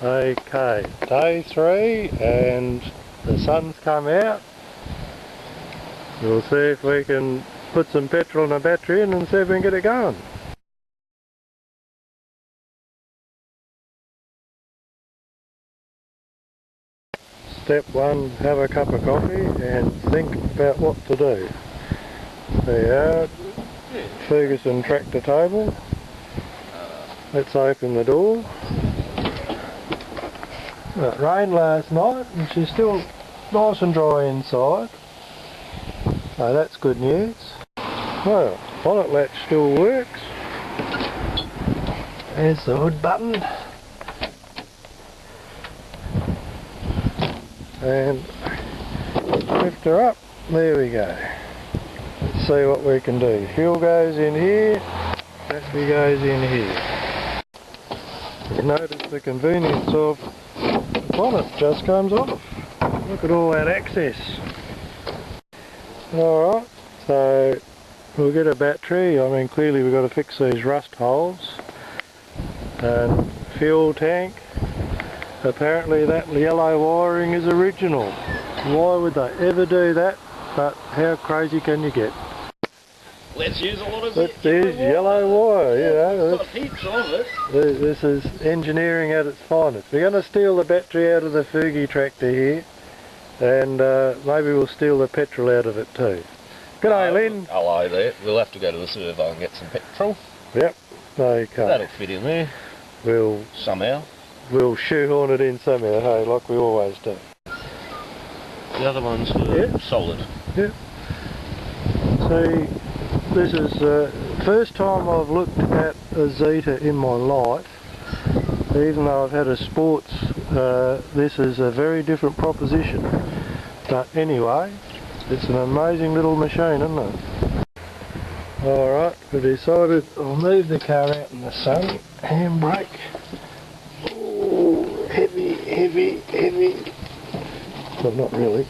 Okay, day 3 and the sun's come out. We'll see if we can put some petrol in the battery in and see if we can get it going. Step 1, have a cup of coffee and think about what to do. There you are, Ferguson tractor table. Let's open the door. It rained last night and she's still nice and dry inside. So that's good news. Well, bonnet latch still works. There's the hood button. And lift her up. There we go. Let's see what we can do. Fuel goes in here. Battery goes in here. You notice the convenience of the bonnet just comes off. Look at all that access. Alright, so we'll get a battery. I mean, clearly we've got to fix these rust holes. And fuel tank. Apparently that yellow wiring is original. Why would they ever do that? But how crazy can you get? Let's use a lot of Let's use yellow wire, you know. Got heaps of it. This is engineering at its finest. We're going to steal the battery out of the Fergie tractor here, and maybe we'll steal the petrol out of it too. G'day, Lynn. Hello there. We'll have to go to the servo and get some petrol. Yep. Okay. That'll fit in there. Somehow. We'll shoehorn it in somehow, hey, like we always do. The other ones were solid. Yep. See, this is the first time I've looked at a Zeta in my life. Even though I've had a sports, this is a very different proposition. But anyway, it's an amazing little machine, isn't it? Alright, we decided I'll move the car out in the sun. Handbrake. Oh, heavy, heavy, heavy. Well, not really.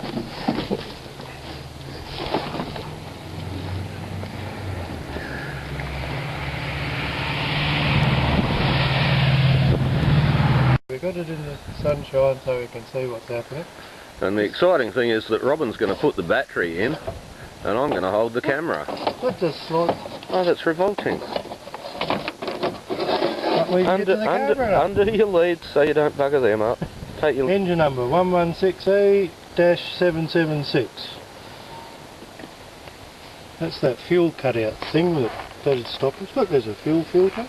We got it in the sunshine so we can see what's happening. And the exciting thing is that Robin's going to put the battery in and I'm going to hold the camera. What just like... Oh, that's revolting. Under your leads so you don't bugger them up. Take your engine number 116E-776. That's that fuel cutout thing that'd stop us. Look, there's a fuel filter.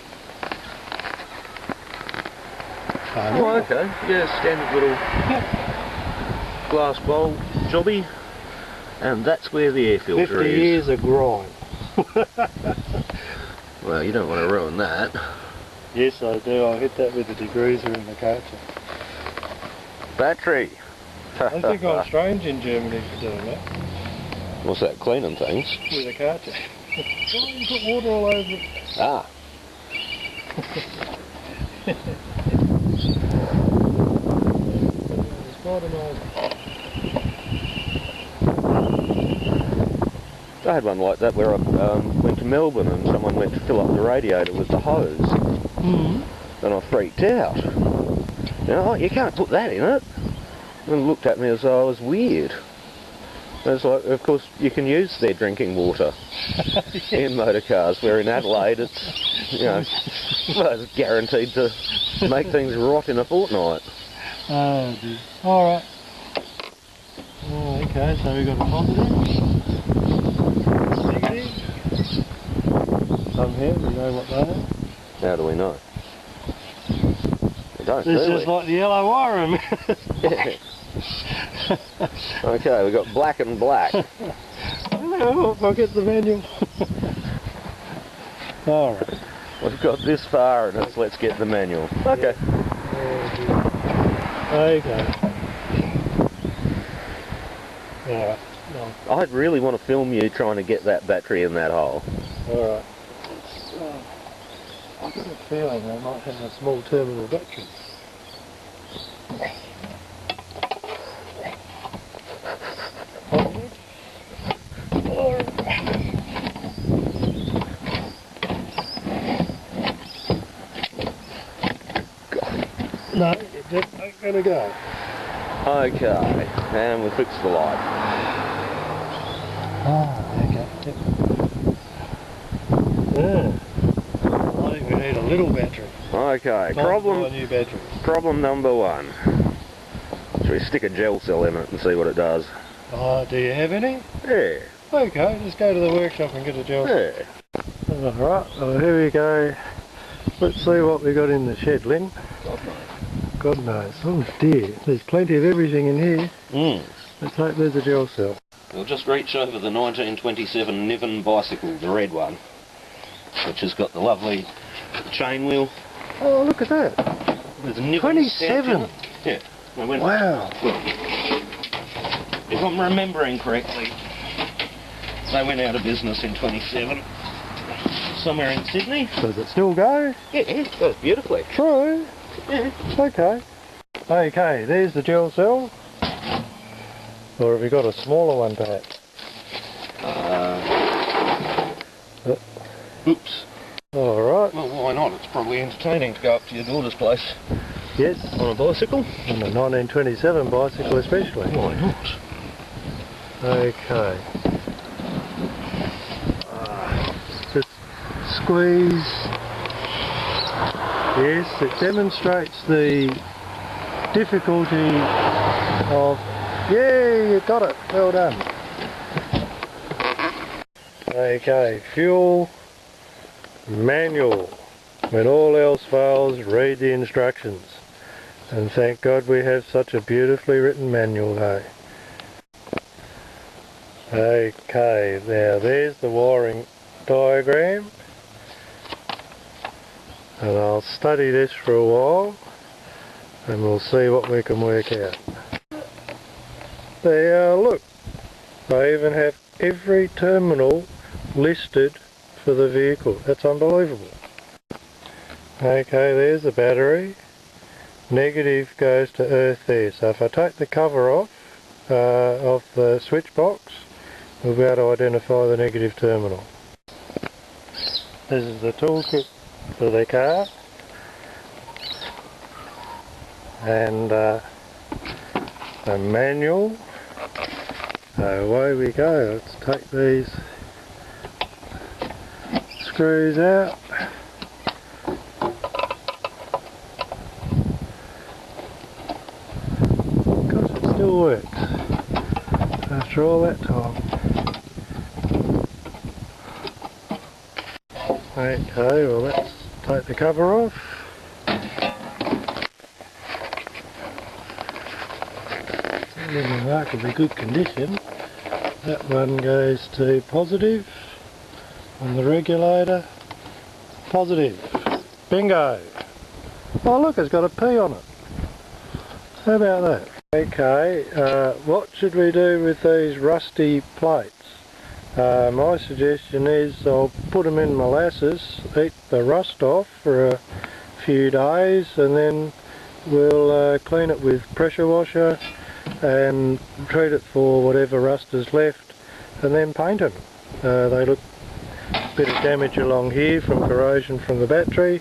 Oh, okay. Yeah, standard little glass bowl jobby. And that's where the air filter 50 is. years of grime. Well, you don't want to ruin that. Yes, I do. I'll hit that with the degreaser in the cartridge. Battery. I think I'm strange in Germany for doing that. What's that, cleaning things? With a cartridge. Oh, you put water all over it. Ah. I had one like that where I went to Melbourne and someone went to fill up the radiator with the hose. And I freaked out. Oh, you can't put that in it. And looked at me as though I was weird. And it's like, of course, you can use their drinking water in motor cars, where in Adelaide it's, you know, well, it's guaranteed to make things rot in a fortnight. Oh dear. Alright. Oh, okay, so we've got a positive. Negative. Some here, we know what they are. How do we know? We don't, this is like the yellow wire. Yeah. Okay, we've got black and black. Oh, I'll get the manual. Alright. We've got this far and it's let's get the manual. Okay. Okay. Alright. I'd really want to film you trying to get that battery in that hole. Alright. I've got a feeling I might have a small terminal battery. No, it just ain't gonna go. Okay, and we'll fix the light. Ah, okay. Yep. Yeah. I think we need a little battery. Okay, A new battery. problem number one. Should we stick a gel cell in it and see what it does? Oh, do you have any? Yeah. Okay, just go to the workshop and get a gel cell. Yeah. Alright, well here we go. Let's see what we got in the shed, Lynn. God knows. God knows. Oh dear, there's plenty of everything in here. Let's hope there's a gel cell. We'll just reach over the 1927 Niven bicycle, the red one, which has got the lovely chain wheel. Oh, look at that. There's a Niven 27? Yeah. Wow. If I'm remembering correctly, they went out of business in 27, somewhere in Sydney. Does it still go? Yeah, it goes beautifully. True. Yeah. Okay. Okay, there's the gel cell. Or have we got a smaller one perhaps? Oops. Alright. Well, why not? It's probably entertaining to go up to your daughter's place. Yes. On a bicycle. On a 1927 bicycle especially. Why not? Okay. Just squeeze. Yes, it demonstrates the difficulty of... Yeah, you got it. Well done. Okay, fuel, manual. When all else fails, read the instructions. And thank God we have such a beautifully written manual, hey? Okay, now there's the wiring diagram. And I'll study this for a while and we'll see what we can work out. There, look, they even have every terminal listed for the vehicle. That's unbelievable. Okay, there's the battery. Negative goes to earth there. So if I take the cover off of the switch box, we'll be able to identify the negative terminal. This is the toolkit for the car. And the manual. Away we go. Let's take these screws out. Gosh, it still works after all that time. Okay, well let's take the cover off. It's in remarkably good condition. That one goes to positive on the regulator. Positive. Bingo! Oh look, it's got a P on it. How about that? Okay, what should we do with these rusty plates? My suggestion is I'll put them in molasses, eat the rust off for a few days, and then we'll clean it with pressure washer and treat it for whatever rust is left, and then paint them. They look a bit of damage along here from corrosion from the battery,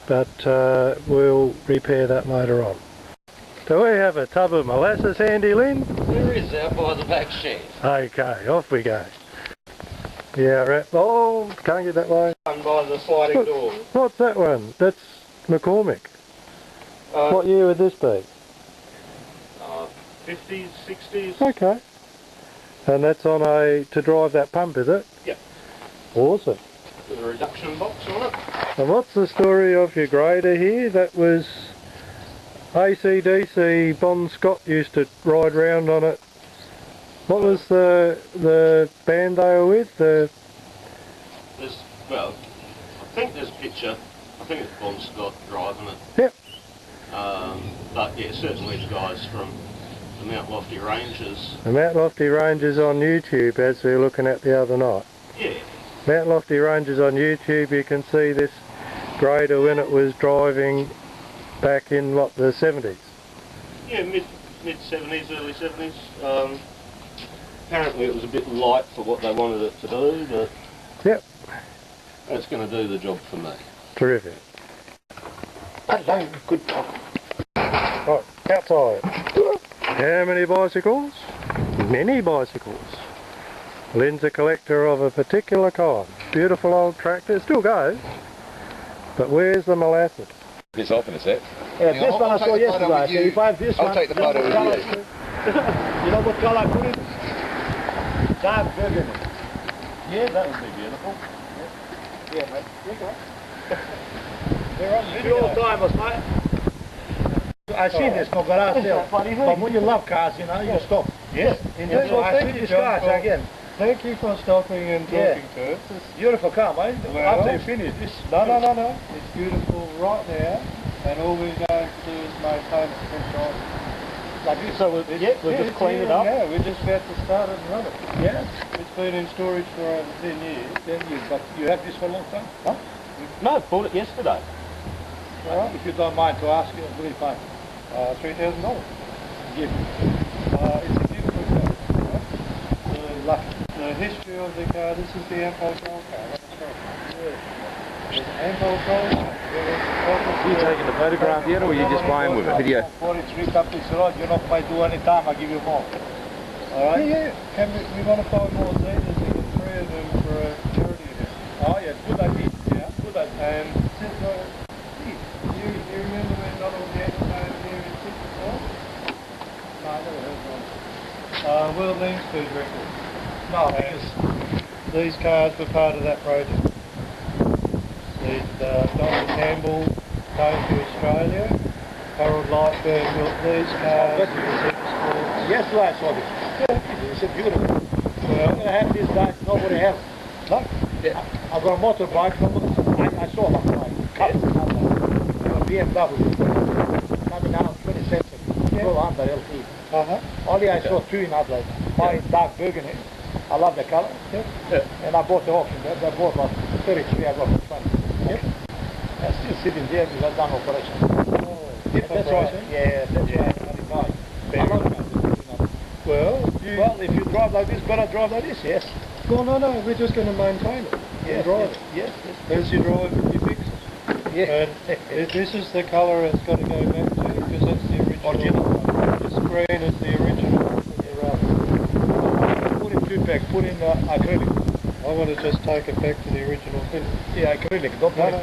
but we'll repair that later on. Do we have a tub of molasses handy, Lynn? There is, out by the back shed. Okay, off we go. Yeah, right. Oh, can't get that way. One by the sliding door. What's that one? That's McCormick. What year would this be? 50s, 60s. Okay. And that's on a, to drive that pump, is it? Yep. Awesome. With a reduction box on it. And what's the story of your grader here? That was AC/DC. Bon Scott used to ride round on it. What was the band they were with? There's, well, I think there's a picture. I think it's Bon Scott driving it. Yep. But yeah, certainly the guys from the Mount Lofty Ranges. The Mount Lofty Ranges on YouTube, as we were looking at the other night. Yeah. Mount Lofty Ranges on YouTube, you can see this grader when it was driving back in, what, the 70s? Yeah, mid-70s, early 70s. Apparently it was a bit light for what they wanted it to do, but yep, that's going to do the job for me. Terrific. Hello, good dog. Outside. How many bicycles? Many bicycles. Lynn's a collector of a particular kind. Beautiful old tractor. It still goes. But where's the molasses? This off in a sec. Yeah, this one I saw yesterday. So if I have this one, I'll take the photo with you. You know what colour I put in? Dark burgundy. Yeah, that would be beautiful. Yeah, mate. Okay. They're on video. All timers, mate. I see this no garage sale. But when you love cars, you know, you stop. Yes. Indeed. Well, I see this car again. Thank you for stopping and talking to us. It's beautiful car, mate. Well, after you finish this. No. It's beautiful right now, and all we're going to do is maintain it control. Like this. So we'll just clean it up? Yeah, we're just about to start it and run it. Yeah. It's been in storage for over 10 years. 10 years, but you have this for a long time? Huh? No, bought it yesterday. Right. If you don't mind to ask, what do you find? $3,000. Give. It's a beautiful car. Right? The history of the car, this is the Ampol car. That's right. Ampol car. Are you taking the photograph yet, or are you just playing with it? Video. Before it's ripped up this road, you know, if I do any time, I'll give you more. Alright? Yeah. We want to find more Zetas and get 3 of them for a charity event. Oh, yeah, good idea. Yeah, good idea. And since you remember when Donald Yates came here in 64? No, I never heard one. World Lean Speed record. No, because These cars were part of that project. Donald Campbell came to Australia. Harold Lightburn built these cars. yesterday I saw this. Yeah, it's beautiful. Well, I'm going to have these guys, nobody has. No? Yeah. I got a motorbike from, I saw them, like, couple of BMW, coming out 20 cents, 1200 LT. Only I saw 2 in Adelaide. Mine is dark burgundy. I love the color. And I bought the auction. I bought about 33, I got for 20. I'm still sitting there because I've done operation. That's right. Yeah, that's right. I love it. Well, if you drive like this, better drive like this, yes. no, we're just going to maintain it. Yes, drive it. yes. As you drive it, you fix it. Yeah. And this is the colour it's got to go back to, because that's the original. This green is the original. Put in 2-pack, put in acrylic. I want to just take it back to the original thing. Yeah, acrylic, don't put it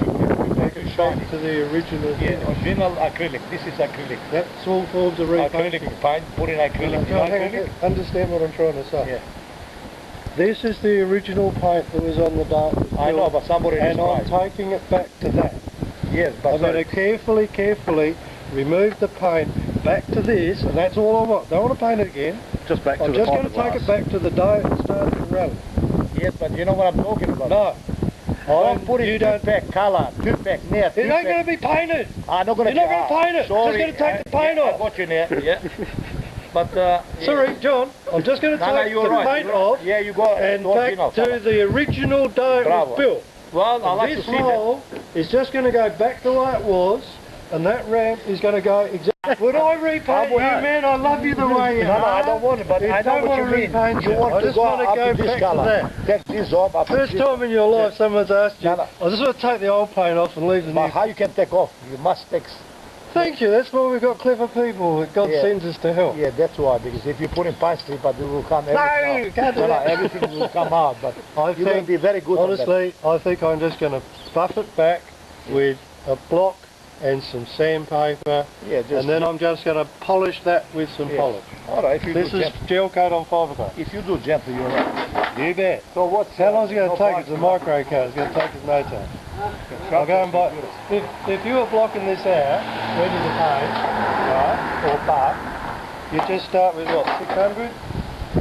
Take it back to the original thing. Yeah, original acrylic, this is acrylic. That's all forms of repainting. Acrylic paint, put in acrylic. No, hang on, understand what I'm trying to say. Yeah. This is the original paint that was on the dart. I know, but somebody and I'm right. taking it back to that. Yes, but I'm going to carefully remove the paint back to this, and that's all I want. Don't want to paint it again. Just back to I'm the just going to take fiberglass. it back to the day it started to run. yes, but you know what I'm talking about. No. Don't put it 2-pack colour, 2-pack near. It ain't going to be painted. I'm not going to. You're not going to paint it. Sorry, I'm just going to take the paint off. I got you there. Yeah. But sorry, John. I'm just going to take the paint off. Yeah, you got and back to the original day it was built. Well, I like this to see hole is just going to go back the way it was, and that ramp is going to go exactly. Would I repaint you, man? I love you the way you are. No, I don't want it, but I know what you mean. You want to go up to this colour. Take this off. First time in your life someone's asked you, I just want to take the old paint off and leave the new. But how you can take off? You must take. Thank you, that's why we've got clever people that God sends us to help. Yeah, that's why, because if you put in pine strip, it will come everything you can't do that. everything will come out, but you will be very good. Honestly, I think I'm just going to buff it back with a block and some sandpaper, and then I'm just going to polish that with some polish. Alright, if you this is gel coat on fiberglass. If you do gently, you're right. You bet. So what's how long is it going to take? It's a micro coat, it's going to take us no time. I'll go and buy. If you were blocking this out, ready to paint, right, or buff, you just start with what, 600,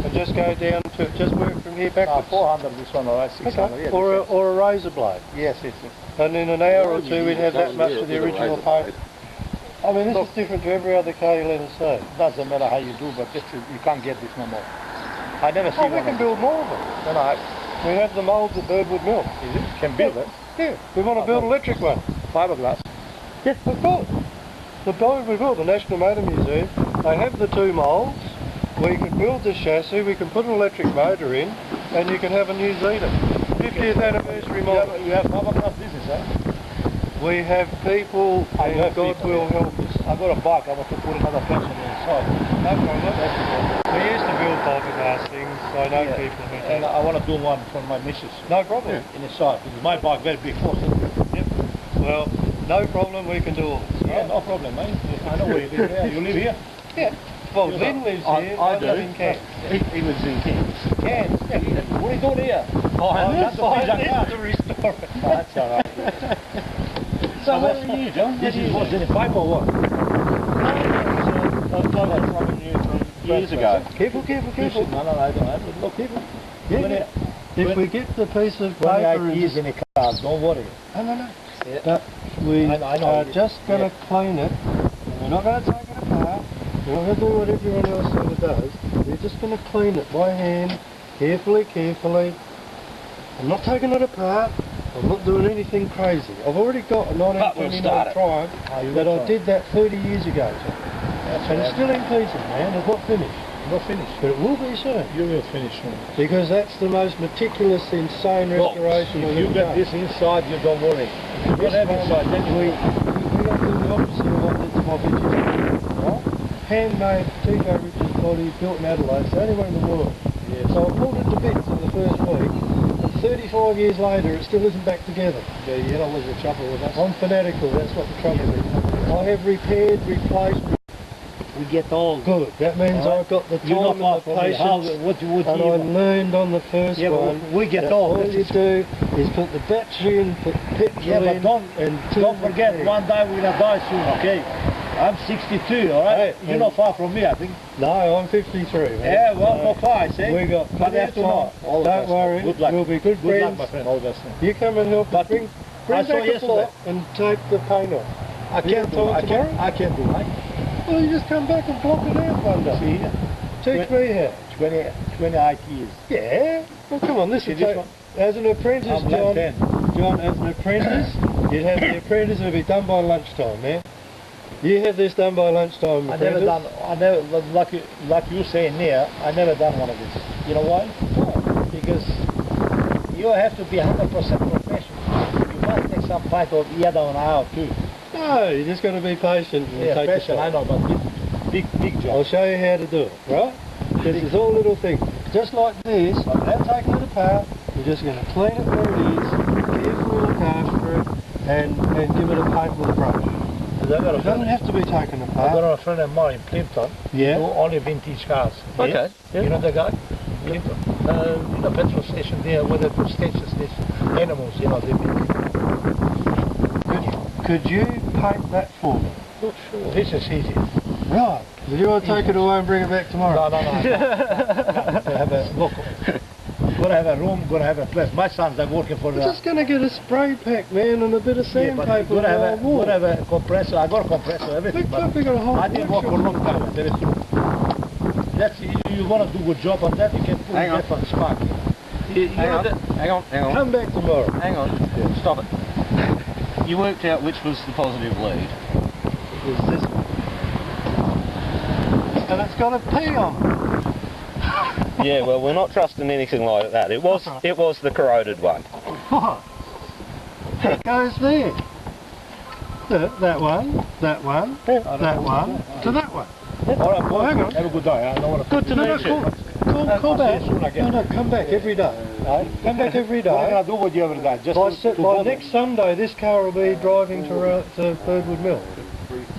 and just go down to, just work from here backwards. 400 this one, alright, 600. Okay. Or a razor blade. Yes. And in an hour or two we'd have that much of the original paint. I mean, this is different to every other car you let us see. Doesn't matter how you do, but you can't get this no more. I never see we can build more of them. We have the moulds that Birdwood Mill. Is it? Can build it? Yeah, we want to build an electric one. Fiberglass? Yeah, of course. The build we built, the National Motor Museum, they have the 2 moulds. We can build the chassis, we can put an electric motor in, and you can have a new Zeta. 50th anniversary model. You have fiberglass business, eh? We have people, and God will help us. I got a bike, I want to put another fence on the inside. No problem. We used to build fiberglass things, so I know people who And do. I want to do one for my missus. No problem. In the side, because my bike very big for Yep. Well, no problem, we can do all this. Yeah, no problem, mate. I know where you live there. You live here? Yeah. Well, Lynn lives here, I live in Cairns. He lives in Cairns. Cairns? What are you doing here? That's fine, that's that's the restore. That's alright. So what are you, John? This is what's in the pipe or what? I've got it from you from years ago. Careful, careful, careful. No, I don't have it. Look, people. Yeah, if we get the piece of When paper I use in the car, don't worry. No. Yeah. But we I know are you- just going to clean it. We're not going to take it apart. We're not going to do what everyone else sort of does. We're just going to clean it by hand, carefully, carefully. I'm not taking it apart. I'm not doing anything crazy. I've already got a 1929 Triumph that I did that 30 years ago. And it's still in pieces, man. It's not finished. Not finished. But it will be soon. You will finish soon. Because that's the most meticulous, insane restoration If I've you ever get done. this inside, you don't worry. If you don't have inside, then we don't do the opposite of what did to my bitches. Right? Handmade Tico Rich's body, built in Adelaide. It's the only one in the world. Yes. So I pulled it to bits in the first week, and 35 years later it still isn't back together. the yellow was the trouble with us. I'm fanatical, that's what the trouble is. I have repaired, replaced, We get all good. That means I've got the You're time not and the far from me. How, patience. what would And you I learned on the first Yeah, but one. we get that all. all you do is put the battery in, put petrol Yeah, but in, don't and don't turn forget, the key. one day we're gonna die soon, okay? I'm 62, alright? Hey, You're not far from me, I think. No, I'm 53. Man. Yeah, well, not far, I say. We got But plenty have of to time. know. All the Don't best. worry. Good luck. We'll be good Good luck, friends. my friend. All the best. You come and help. But bring I back saw a yesterday. plot and take the paint off. I You can't can do. talk I tomorrow? can't. I can't do. Right? Well, you just come back and block it out one day. See here, Teach me how. 20 ITs. Yeah. Well, come on. This See is this one? as an apprentice, I'm John. left hand. John, as an apprentice, you'd have the apprentice it'll be done by lunchtime, man. You have this done by lunchtime, I never apprentice. done. I never like you saying there. I never done one of this. You know why? Because you have to be 100% professional. You must take some part of the other one out too. No, you just got to be patient and Yeah, take patient. your I time. know, but big I'll job. show you how to do it, right? This is all little things. Just like this, without taking it apart, you're just going to clean it where it is, carefully look after it, and give it a paint with a brush. I got It doesn't have to be taken I apart. got a friend of mine in Plimpton. Yeah. Who only vintage cars. Okay. Yeah. You know the guy? Plimpton. You know, petrol station there, where the station animals, you know, they make. Could you paint that for me? Not sure. This is easy. Right. Do you want to take it away and bring it back tomorrow? No. To have a look. Gotta have a room, gotta have a place. My sons are working for We're the. just going to get a spray pack, man, and a bit of Yeah, but sandpaper gotta and have a wall. gotta have a compressor. I got a compressor, everything. Big But club, we got a whole I didn't work for a workshop. long time. Very true. That's you want to do a good job on that. You can put Hang on. that on spark. You Hang know on, that. hang on. Come back tomorrow. Hang on. Stop it. You worked out which was the positive lead. Is this one. And it's got a P on it. Yeah, well, we're not trusting anything like that. It was the corroded one. What? It goes there. That one, that one, that one, to that one. All right, boy. Hang on. Have a good day. I don't want to. Good to know. Call back. No, come back every day. Come back every What am I day. gonna do with you every day? Just By bother. next Sunday, this car will be driving to Birdwood Mill.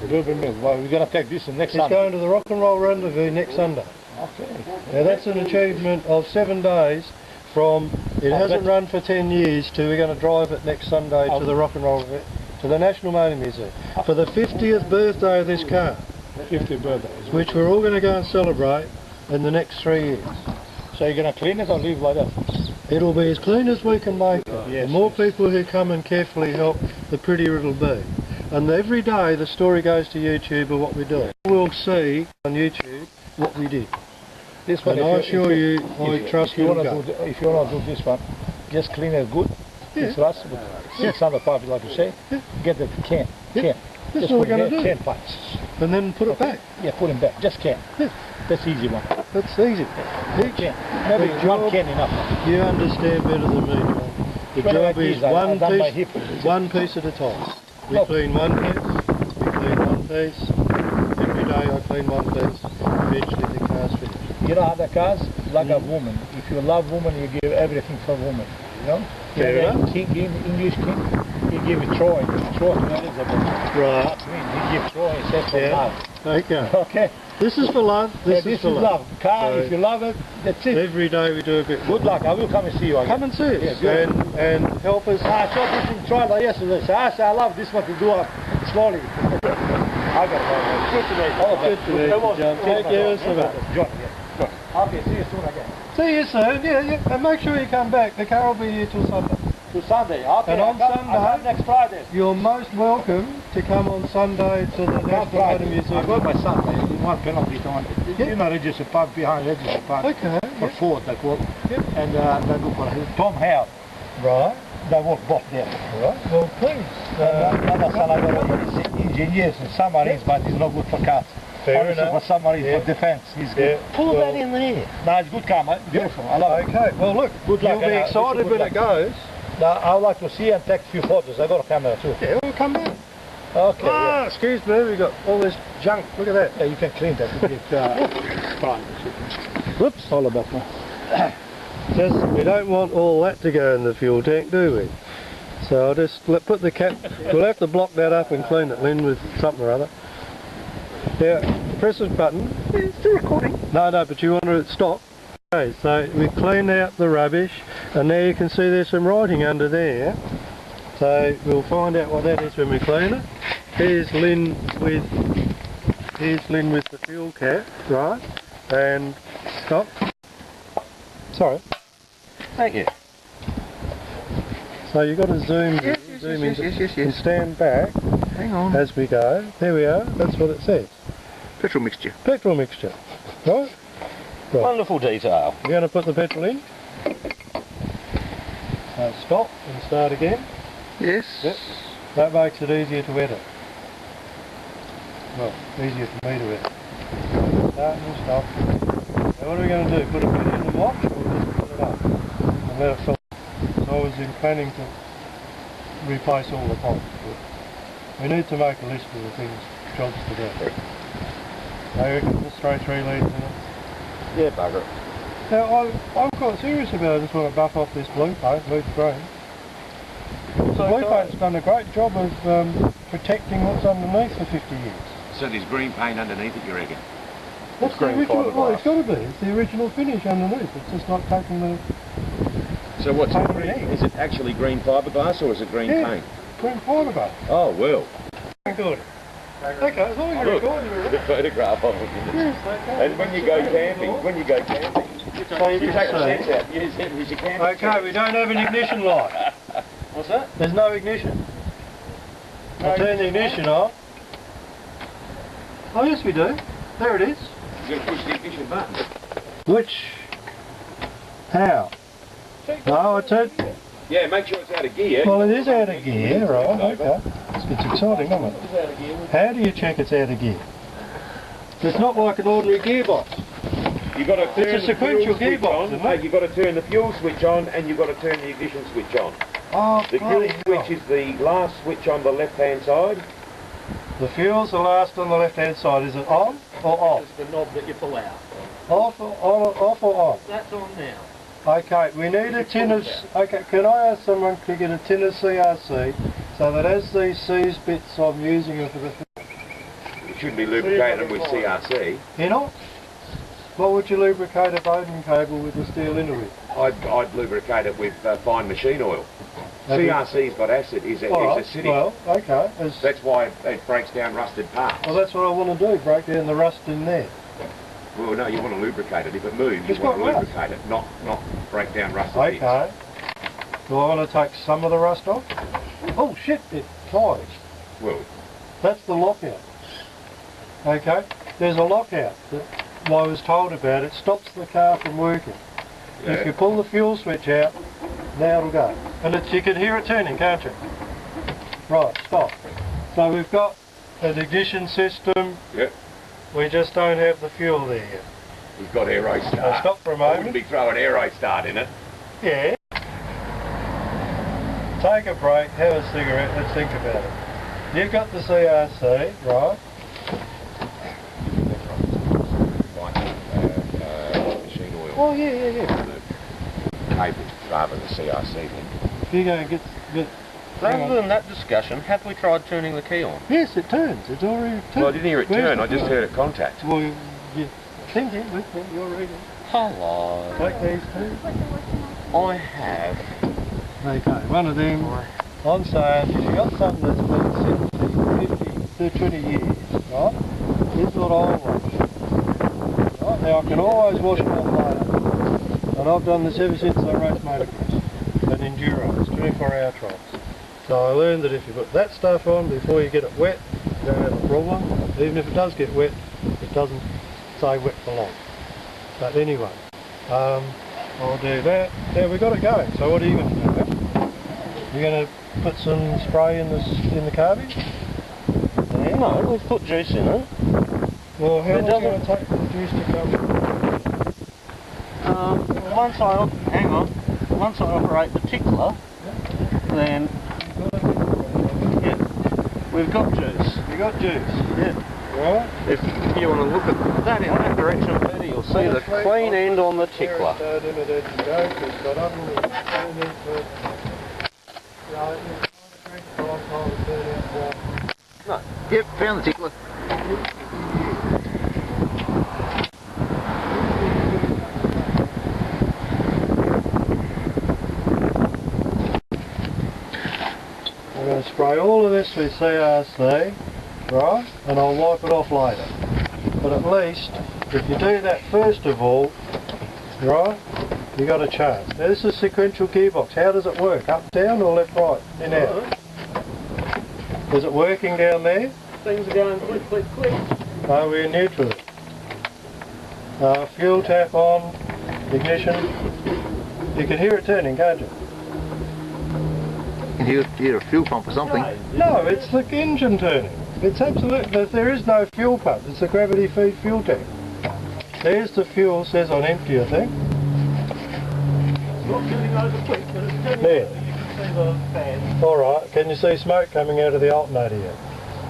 Bourbon Mill. Well, we're gonna take this next It's Sunday. going to the Rock and Roll Rendezvous next Sunday. Okay. Now that's an achievement of 7 days from, it hasn't run for 10 years to we're going to drive it next Sunday to the Rock and Roll, to the National Motor Museum for the 50th birthday of this car, 50 birthdays. which we're all going to go and celebrate in the next 3 years. So you're gonna clean it or leave like that? It'll be as clean as we can make it. Yes, The more yes. people who come and carefully help, the prettier it'll be. And every day the story goes to YouTube of what we do. We'll see on YouTube what we did. This one. And I assure you, I if trust you you'll wanna go. do, if you wanna do this one, just clean it good. It's rust with 600 parts, like you say. Get the can. Yeah. That's Just all we're put going to there, do. 10 parts. And then put it back. Yeah, put them back. Just can. That's easy one. That's easy. Can. Maybe The one job- can enough. You understand better than me, John. The Well, job like is this, I done my hip. one piece at a time. We clean one piece, we clean one piece. Every day I clean one piece. Eventually the car's finished. You know other cars? Like a woman. If you love woman, you give everything for woman. You know? Fair enough. King, English king, he give Troy. Troy to Elizabeth. Right. That's me. He give Troy, he said for love. Okay. Okay. This is for love. This is for love. Car, So if you love it, that's it. every day we do a bit more. Good luck. I will come and see you again. Come and see us Yeah, and help us. I saw this in trailer yesterday. So I said, I love this one to do slowly. I got it. Good to meet you. Good to meet you, John. Thank you so much. John, yeah. Okay, see you soon again. See you soon. Yeah. And make sure you come back. The car will be here till Sunday. To Sunday. Okay. And on I come Sunday, next Friday. you're most welcome to come on Sunday to the National Motor I Museum. got my son. One penalty on. You know, Register Park behind Register Park. Okay. For Ford, they call it. And they go for Tom Howard. Right. They work both there. Right. Well, please. Another son I got engineers and submarines, but he's not good for cars. Fair Also enough. for submarines, for defence, he's good. Pull that in there. No, it's good car, mate. Beautiful. I love it. Okay. Well, look. Good luck. You'll be excited when it goes. Now, I would like to see and take a few photos. I got a camera too. Yeah, we'll come back. Okay. Ah, excuse me. We've got all this junk. Look at that. Yeah, you can clean that to get fine. Whoops. All about that. Just, we don't want all that to go in the fuel tank, do we? So I'll just put the cap. We'll have to block that up and clean it, Lynn, with something or other. Now, press this button. It's still recording. No, but you want to stop. Okay, so we clean out the rubbish, and now you can see there's some writing under there. So we'll find out what that is when we clean it. Here's Lynn with the fuel cap, right? And stop. Sorry. Thank you. So you've got to zoom in and stand back. Hang on. As we go. There we are. That's what it says. Petrol mixture. Petrol mixture. Right? Right. Wonderful detail. You're going to put the petrol in. So stop and start again. Yes. Yep. That makes it easier to edit. Well, easier for me to edit. Start and stop. Now what are we going to do? Put a bit in the watch or just put it up and let it fill? So I was planning to replace all the pumps. We need to make a list of the things, jobs to do. I reckon just throw 3 litres in it. Yeah, bugger it. Now I'm quite serious about it. I just want to buff off this blue paint, blue green. The blue paint's done a great job of protecting what's underneath for 50 years. So there's green paint underneath it, you reckon? That's the green original, fiberglass. well, it's got to be. It's the original finish underneath. It's just not taking the So what's paint it green? in. Is it actually green fiberglass or is it green paint? Green fiberglass. Oh, well. Good. Okay, as long as you're recording, you're The right. photograph of it. Yes, okay. And when you go camping, So you you can take the see. sense out. Use it as your camping. Okay, we don't have an ignition light. What's that? There's no ignition. I'll turn the ignition off. Oh yes we do. There it is. You're going to push the ignition button. Which? How? Oh, I turned. Yeah, make sure it's out of gear. Well, it is out of gear, right? Okay. It's exciting, isn't it? How do you check it's out of gear? It's not like an ordinary gearbox. You've got to turn It's a sequential the fuel switch gearbox, on. isn't it? You've got to turn the fuel switch on and you've got to turn the ignition switch on. Oh, The fuel switch is the last switch on the left-hand side. The fuel's the last on the left-hand side. Is it on or off? It's the knob that you pull out. Off or on? That's on now. Okay, we need a tin of... Okay, can I ask someone to get a tin of CRC so that as these C's bits I'm using it for the... It should be lubricated with CRC. You know? What would you lubricate a Bowden cable with the steel inner with? I'd lubricate it with fine machine oil. Have you- CRC's got acid, is Alright, acidic. well, okay. That's why it breaks down rusted parts. Well, that's what I want to do, break down the rust in there. Well, no, you want to lubricate it. If it moves, It's you want to got rust. lubricate it, not break down rusted bits. Okay. Do I want to take some of the rust off? Oh shit, it ties. Well, That's the lockout. Okay, there's a lockout that I was told about. It stops the car from working. yeah. If you pull the fuel switch out, now it'll go. And you can hear it turning, can't you? Right, stop. So we've got an ignition system. Yep. We just don't have the fuel there yet. We've got aero start. Now stop for a I moment. wouldn't be throwing aero start in it. Yeah. Take a break, have a cigarette, let's think about it. You've got the CRC, right? Machine oil. Oh yeah. Cable rather than the CRC then. You go and get Rather than that discussion, have we tried turning the key on? yes, it turns. It's already turned. Well, I didn't hear it Where's turn, the I just phone? heard it contact. Well, you think it with me, you're reading. Hello. Take these two. I have. Okay, one of them, I'm saying if you've got something that's been 60, 50, 20 years, right, this is what I'll wash. Right, now I can always wash it off later. And I've done this ever since I raced motocross and enduros, 24-hour trials. So I learned that if you put that stuff on before you get it wet, you don't have a problem. Even if it does get wet, it doesn't stay wet for long. But anyway, I'll do that. Now we've got it going, so what are you going to do? You're going to put some spray in the carbage? Yeah, no, we've put juice in it. Well, how It long is it going doesn't- to take for the juice to come? Once I operate the tickler, then yeah, we've got juice. You got juice? Yeah. Right? If you want to look at that in that direction, Peter, you'll see the clean end on the tickler. No. Yep, found the tickler. I'm going to spray all of this with CRC, right, and I'll wipe it off later. But at least, if you do that first of all, right, you got a chance. Now this is sequential gearbox. How does it work? Up, down or left, right, in, out? Is it working down there? Things are going click, click, click. Are we in neutral? Fuel tap on, ignition. You can hear it turning, can't you? You can hear a fuel pump or something. No, it's the engine turning. It's absolutely, there is no fuel pump. It's a gravity feed fuel tank. There's the fuel, says on empty, I think. It's not turning over quick, but it's turning There. over. You can see the fan. Alright, can you see smoke coming out of the alternator yet?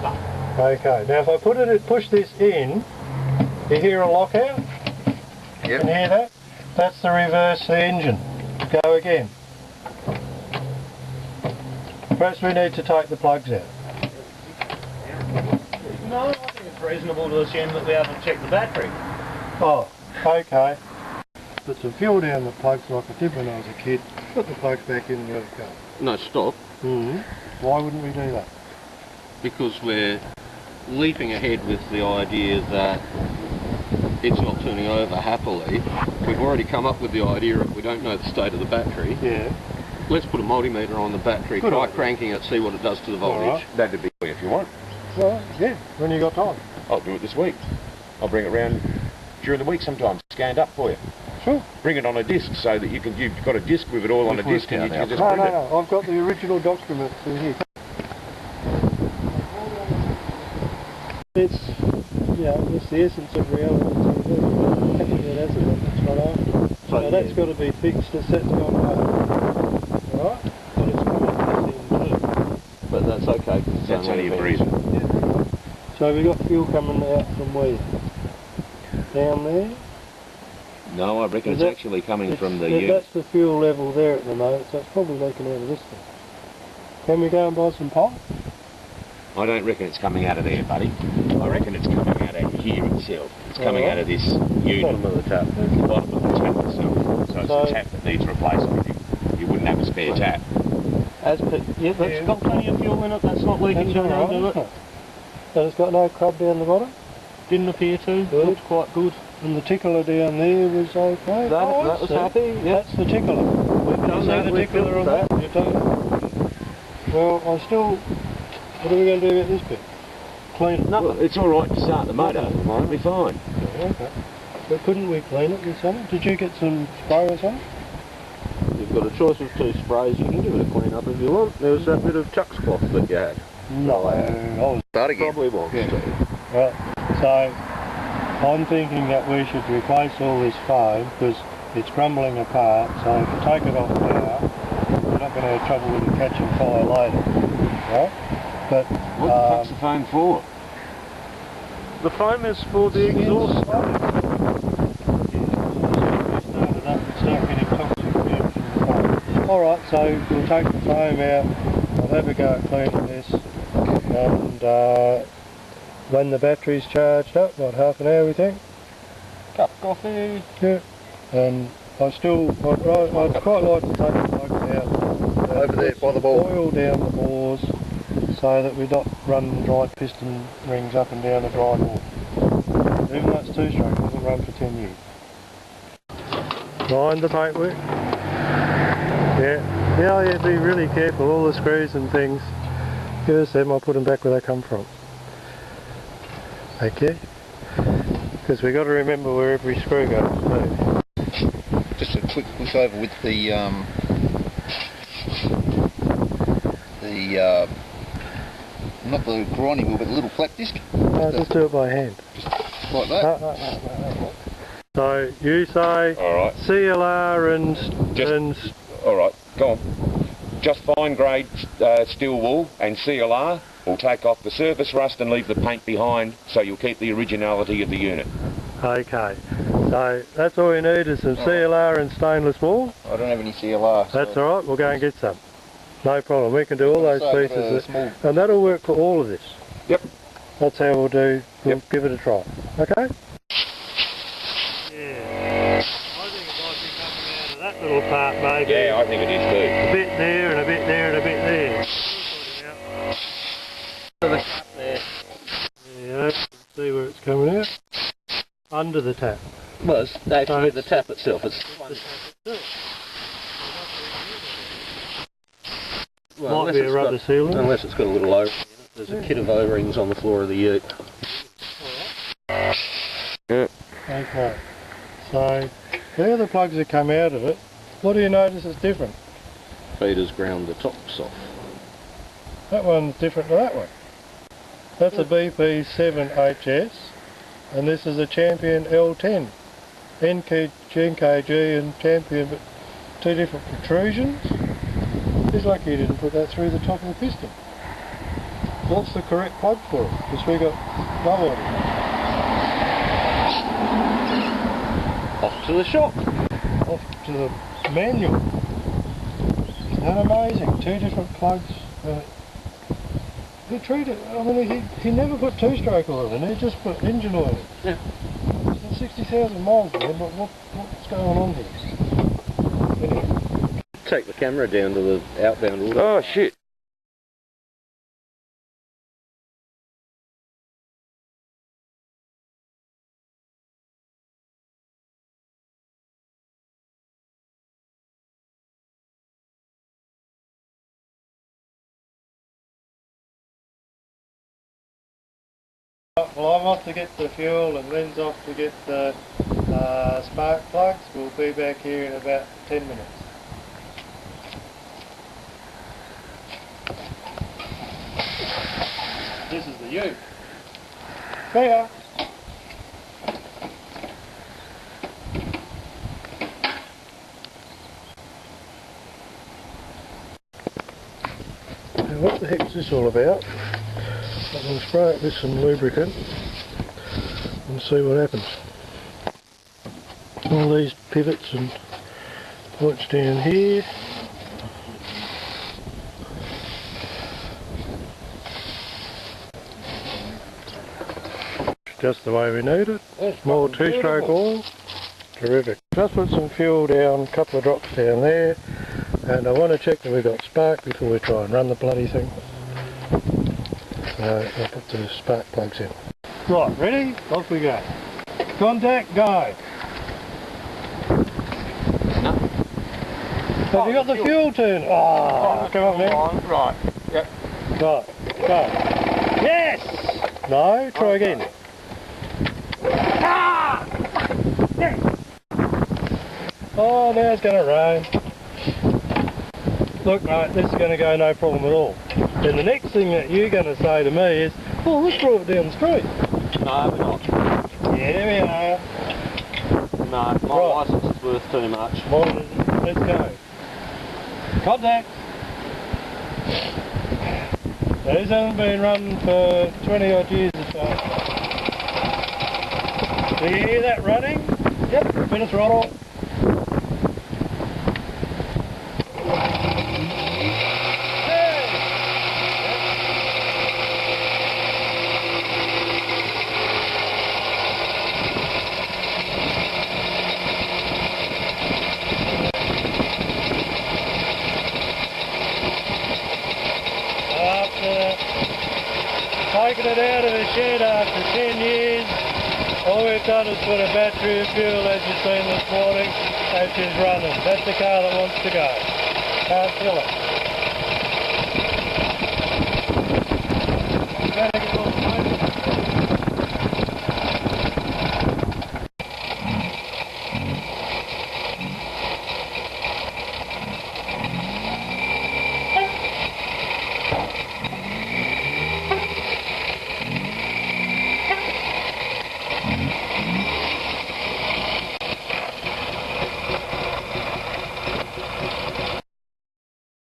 No. Okay, now if I push this in, you hear a lockout? Yep. Can you hear that? That's the reverse the engine. Go again. Perhaps we need to take the plugs out. No, I think it's reasonable to assume that we haven't checked the battery. Oh, okay. Put some fuel down the plugs like I did when I was a kid. Put the plugs back in and let it go. No, stop. Why wouldn't we do that? Because we're leaping ahead with the idea that it's not turning over happily. We've already come up with the idea that we don't know the state of the battery. Yeah. Let's put a multimeter on the battery, Good try idea. cranking it, see what it does to the voltage. Alright. That'd be if you want. Well, yeah, when you got time. I'll do it this week. I'll bring it round during the week sometimes, scanned up for you. Sure. Bring it on a disc so that you've got a disc with it all on a disc and you can just No, print it. no, I've got the original document in here. It's, it's the essence of reality. Yeah, that's it. That's right after. So that's got to be fixed. The set's gone home. Right? But it's coming in too. But that's okay, because it's That's only a vent. breather. So we've got fuel coming out from where? Down there? No, I reckon Is it's that- actually coming from the That's the fuel level there at the moment, so it's probably leaking out of this thing. Can we go and buy some pipe? I don't reckon it's coming out of there, buddy. I reckon it's coming out of here itself. It's coming out of this unit. Bottom of the tap. The bottom of the tap itself. So it's So- the tap that needs replacing. You wouldn't have a spare tap. Yeah, that's got plenty of fuel in it, that's not leaking That's down all right, into isn't it. it? And it's got no crud down the bottom? Didn't appear to, Good. looked quite good. And the tickler down there was okay? That was see. happy, yeah. That's the tickler. We've You done see that, the we've tickler on built that? You've done it? Well, I still... What are we going to do about this bit? Clean it? Well, it's all right to start the motor. It'll be fine. Okay. But couldn't we clean it with something? Did you get some spray or something? You've got a choice of 2 sprays, you can give it a clean up if you want. There was that bit of chucks cloth that you had. No. I was... Start again. Probably wants to. Right. So, I'm thinking that we should replace all this foam because it's crumbling apart, so if you take it off now, you're not going to have trouble with it catching fire later. Right? But What the fuck's the phone for? the foam is for the exhaust. Alright, so we'll take the foam out, I'll have a go at cleaning this, and when the battery's charged up, about half an hour we think. Cup of coffee. Yeah, and I'd quite like to take the plugs out. Over there by the ball. Oil down the bores so that we're not running dry piston rings up and down the dry bore. Even though it's two-stroke, it'll run for 10 years. Mind the paintwork. Yeah, be really careful, all the screws and things. Give us them, I'll put them back where they come from. Okay? Because we've got to remember where every screw goes too. Just a quick push over with the not the grinding wheel, but the little flat disc. No, just do it by hand. Just like that. No. So you say Alright. CLR and Alright, go on. Just fine grade steel wool and CLR will take off the surface rust and leave the paint behind, so you'll keep the originality of the unit. okay. So that's all you need is some CLR and stainless wool. I don't have any CLR. So That's alright, we'll go and get some. No problem, we can do all those So I've got pieces. a small- And that'll work for all of this. Yep. That's how we'll give it a try. Okay? Yeah. I think it might be coming out of that little part maybe. Yeah, I think it is too. A bit there and a bit there and a bit there. Yeah, see where it's coming out. Under the tap. Well, it's actually the tap itself. It's well, Might be a rubber sealant. Unless it's got a little O-ring in it. There's a kit of O-rings on the floor of the ute. Yeah. Okay. So, there are the plugs that come out of it. What do you notice is different? Feeders ground the tops off. That one's different to that one. That's a BP7HS, and this is a Champion L10. NKG and Champion, but two different protrusions. It's lucky you didn't put that through the top of the piston. What's the correct plug for it? Because we got no idea. Off to the shop. Off to the manual. Isn't that amazing? Two different plugs. He treated, I mean, he never put two-stroke oil in, he just put engine oil in. Yeah. It's 60,000 miles there, but what's going on here? Anyway. Take the camera down to the outbound order. Oh shit. Well, I'm off to get the fuel and Lynn's off to get the spark plugs. We'll be back here in about 10 minutes. This is the ute. There. Now what the heck is this all about? I'm going to spray it with some lubricant and see what happens. All these pivots and points down here. Just the way we need it. More two-stroke oil. Terrific. Just put some fuel down, a couple of drops down there, and I want to check that we've got spark before we try and run the bloody thing. So I'll put the spark plugs in. Right, ready? Off we go. Contact, go. No. Have you got the fuel turned? Oh, come on now. Right. Yep. Right, go. Yes! No, try again. Ah! Yes. Oh, now it's going to rain. Look, mate, this is going to go no problem at all. And the next thing that you're going to say to me is, oh, let's draw it down the street. No, we're not. Yeah, we are. No, my licence is worth too much. Mine isn't. Let's go. Contact. These haven't been running for 20 odd years or so. Do you hear that running? Yep, bit of throttle. Taking it out of the shed after 10 years, all we've done is put a battery of fuel, as you've seen this morning, and she's running. That's the car that wants to go. Can't kill it.